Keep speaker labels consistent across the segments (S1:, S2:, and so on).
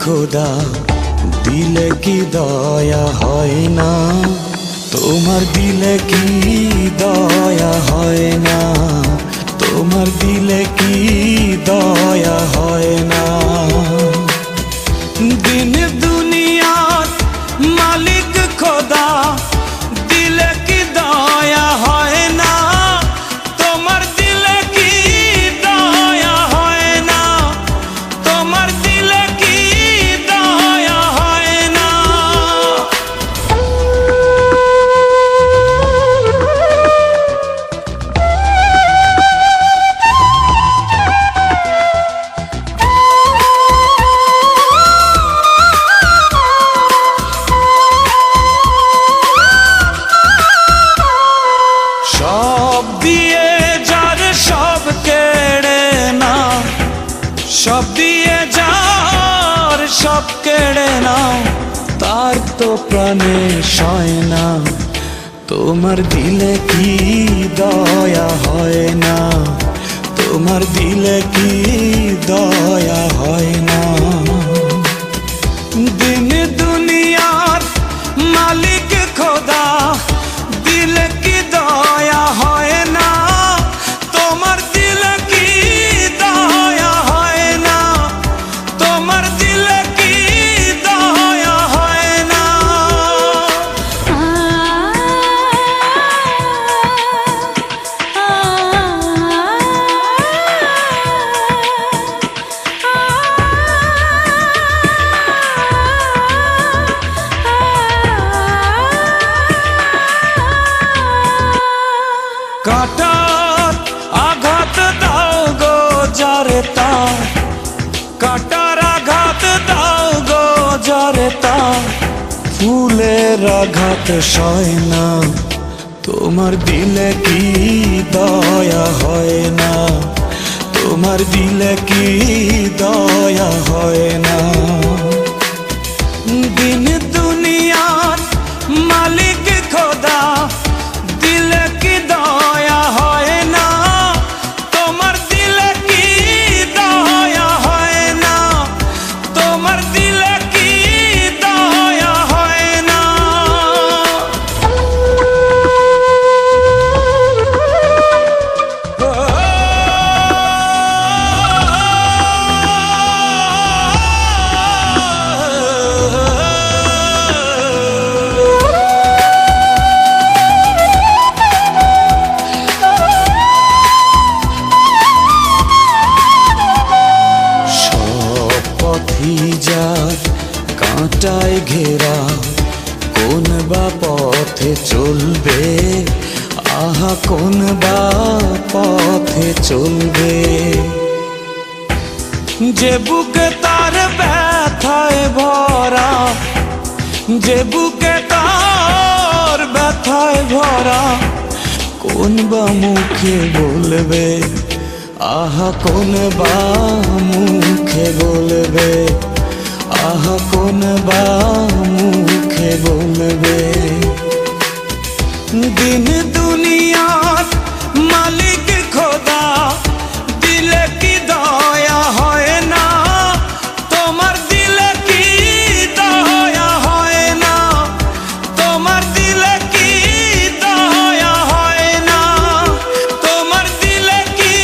S1: খোদা দিলে কি দয়া হয় না, তোমার দিলে কি দয়া হয় না, তোমার দিলে কি দয়া হয় না। দিন দুনিয়ার মালিক খোদা দিলে কি দয়া হয় না, তোমার দিলে কি দয়া হয় না, তোমার দিলে কি দয়া হয় না। সব দিয়ে যার সব কেড়ে নাও, সব দিয়ে যার সব কেড়ে নাও, তার তো প্রাণে সয় না, তোমার দিলে কি দয়া হয় না, তোমার দিলে কি দয়া হয় না। দিন দুনিয়ার মালিক খোদা দিলে কি দয়া হয় না, তোমার দিলে কি দয়া হয় না, তোমার দিলে কি দয়া হয় না। কাটার আঘাত দাও গো যারে তার, কাটার আঘাত দাও গো যারে তার, ফুলের আঘাত সয় না, তোমার দিলে কি দয়া হয় না, তোমার দিলে কি দয়া হয় না। দিন দুনিয়ার মালিক খোদা দিলে কি দয়া হয় না, তোমার দিলে কি দয়া হয় না, তোমার দিলে কি দয়া হয় না। যার কাঁটায় ঘেরা কোন বা পথে চলবে, আহা কোন বা পথে চলবে। যে বুকে তার ব্যথায় ভরা, যে বুকে তার ব্যথায় ভরা, কোন বা মুখে বলবে, আহা কোন বা মুখে বলবে, আহা কোন বা মুখে বলবে। দিন দুনিয়ার মালিক খোদা দিলে কি দয়া হয় না, তোমার দিলে কি দয়া হয় না, তোমার দিলে কি দয়া হয় না, তোমার দিলে কি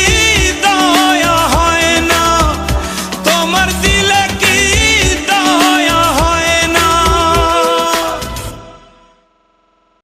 S1: দয়া হয় না, তোমার